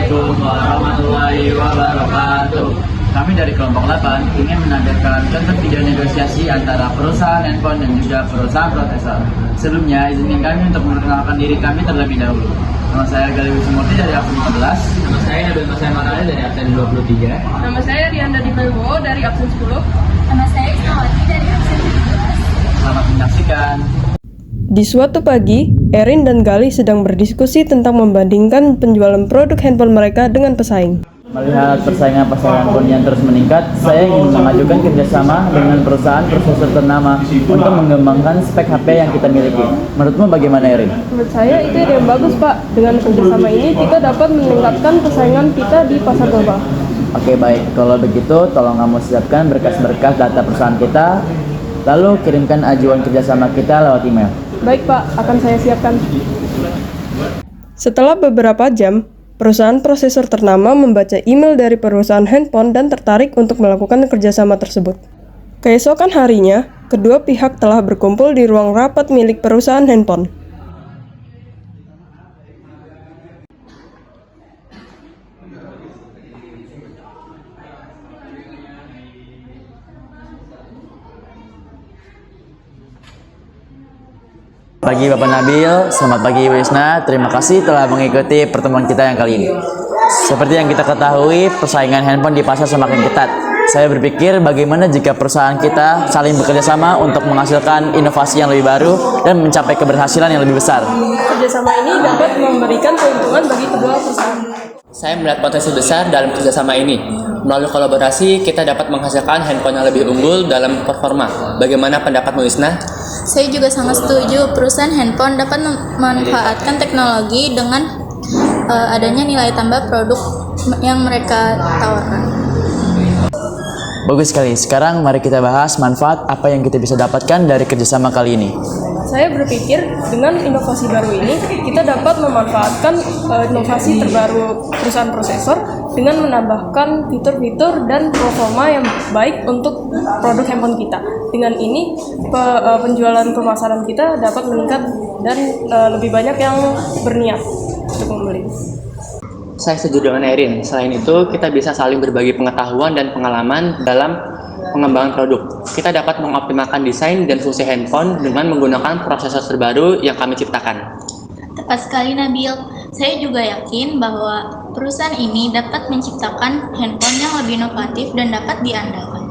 Assalamualaikum warahmatullahi wabarakatuh. Kami dari kelompok 8 ingin menampilkan contoh video negosiasi antara perusahaan handphone dan juga perusahaan prosesor. Sebelumnya, izinkan kami untuk memperkenalkan diri kami terlebih dahulu. Nama saya Galih Wismurti dari absen 14. Nama saya Nabil Masai Marale dari absen 23. Nama saya Rianda Dimelwo dari absen 10. Nama saya Ismawati dari absen 17. Selamat menyaksikan. Di suatu pagi, Erin dan Galih sedang berdiskusi tentang membandingkan penjualan produk handphone mereka dengan pesaing. Melihat persaingan pasaran handphone yang terus meningkat, saya ingin mengajukan kerjasama dengan perusahaan prosesor ternama untuk mengembangkan spek HP yang kita miliki. Menurutmu bagaimana, Erin? Menurut saya itu ide yang bagus, Pak. Dengan kerjasama ini, kita dapat meningkatkan persaingan kita di pasar global. Oke, baik. Kalau begitu, tolong kamu siapkan berkas-berkas data perusahaan kita, lalu kirimkan ajuan kerjasama kita lewat email. Baik, Pak. Akan saya siapkan. Setelah beberapa jam, perusahaan prosesor ternama membaca email dari perusahaan handphone dan tertarik untuk melakukan kerjasama tersebut. Keesokan harinya, kedua pihak telah berkumpul di ruang rapat milik perusahaan handphone. Pagi Bapak Nabil, selamat pagi Wisna. Terima kasih telah mengikuti pertemuan kita yang kali ini. Seperti yang kita ketahui, persaingan handphone di pasar semakin ketat. Saya berpikir bagaimana jika perusahaan kita saling bekerja sama untuk menghasilkan inovasi yang lebih baru dan mencapai keberhasilan yang lebih besar. Kerjasama ini dapat memberikan keuntungan bagi kedua perusahaan. Saya melihat potensi besar dalam kerjasama ini. Melalui kolaborasi, kita dapat menghasilkan handphone yang lebih unggul dalam performa. Bagaimana pendapatmu, Wisna? Saya juga sangat setuju perusahaan handphone dapat memanfaatkan teknologi dengan adanya nilai tambah produk yang mereka tawarkan. Bagus sekali. Sekarang mari kita bahas manfaat apa yang kita bisa dapatkan dari kerjasama kali ini. Saya berpikir dengan inovasi baru ini, kita dapat memanfaatkan inovasi terbaru perusahaan prosesor dengan menambahkan fitur-fitur dan performa yang baik untuk produk handphone kita. Dengan ini, penjualan pemasaran kita dapat meningkat dan lebih banyak yang berniat untuk membeli. Saya setuju dengan Erin. Selain itu, kita bisa saling berbagi pengetahuan dan pengalaman dalam pengembangan produk. Kita dapat mengoptimalkan desain dan fungsi handphone dengan menggunakan prosesor terbaru yang kami ciptakan. Tepat sekali Nabil, saya juga yakin bahwa perusahaan ini dapat menciptakan handphone yang lebih inovatif dan dapat diandalkan.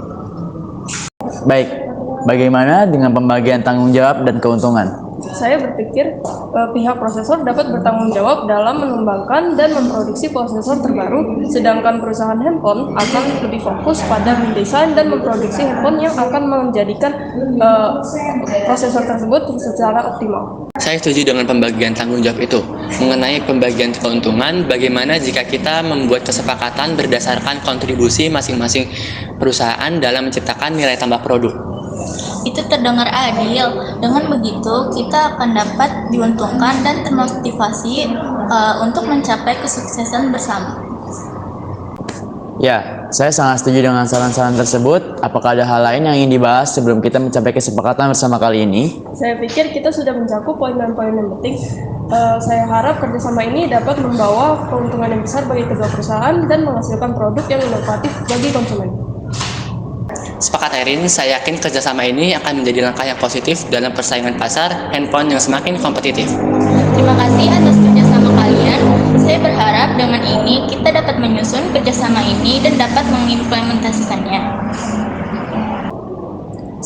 Baik, bagaimana dengan pembagian tanggung jawab dan keuntungan? Saya berpikir pihak prosesor dapat bertanggung jawab dalam mengembangkan dan memproduksi prosesor terbaru, sedangkan perusahaan handphone akan lebih fokus pada mendesain dan memproduksi handphone yang akan menjadikan prosesor tersebut secara optimal. Saya setuju dengan pembagian tanggung jawab itu. Mengenai pembagian keuntungan, bagaimana jika kita membuat kesepakatan berdasarkan kontribusi masing-masing perusahaan dalam menciptakan nilai tambah produk? Itu terdengar adil. Dengan begitu, kita akan dapat diuntungkan dan termotivasi untuk mencapai kesuksesan bersama. Ya, saya sangat setuju dengan saran-saran tersebut. Apakah ada hal lain yang ingin dibahas sebelum kita mencapai kesepakatan bersama kali ini? Saya pikir kita sudah mencakup poin-poin yang penting. Saya harap kerjasama ini dapat membawa keuntungan yang besar bagi kedua perusahaan dan menghasilkan produk yang inovatif bagi konsumen. Sepakat Erin, saya yakin kerjasama ini akan menjadi langkah yang positif dalam persaingan pasar handphone yang semakin kompetitif. Terima kasih atas kerjasama kalian. Saya berharap dengan ini kita dapat menyusun kerjasama ini dan dapat mengimplementasikannya.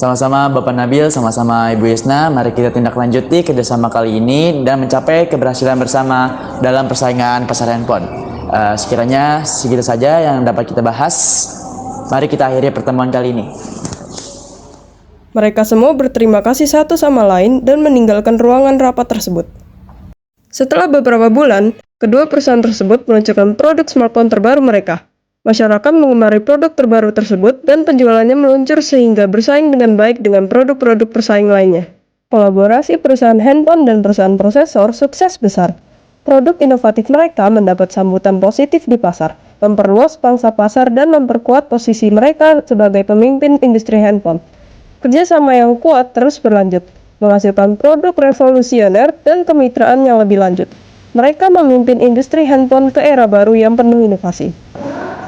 Sama-sama Bapak Nabil, sama-sama Ibu Yesna, mari kita tindak lanjuti kerjasama kali ini dan mencapai keberhasilan bersama dalam persaingan pasar handphone. Sekiranya segitu saja yang dapat kita bahas. Mari kita akhiri pertemuan kali ini. Mereka semua berterima kasih satu sama lain dan meninggalkan ruangan rapat tersebut. Setelah beberapa bulan, kedua perusahaan tersebut meluncurkan produk smartphone terbaru mereka. Masyarakat mengemari produk terbaru tersebut dan penjualannya meluncur sehingga bersaing dengan baik dengan produk-produk persaing lainnya. Kolaborasi perusahaan handphone dan perusahaan prosesor sukses besar. Produk inovatif mereka mendapat sambutan positif di pasar, memperluas pangsa pasar dan memperkuat posisi mereka sebagai pemimpin industri handphone. Kerjasama yang kuat terus berlanjut, menghasilkan produk revolusioner dan kemitraan yang lebih lanjut. Mereka memimpin industri handphone ke era baru yang penuh inovasi.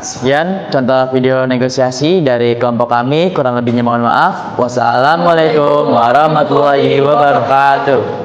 Sekian contoh video negosiasi dari kelompok kami. Kurang lebihnya mohon maaf. Wassalamualaikum warahmatullahi wabarakatuh.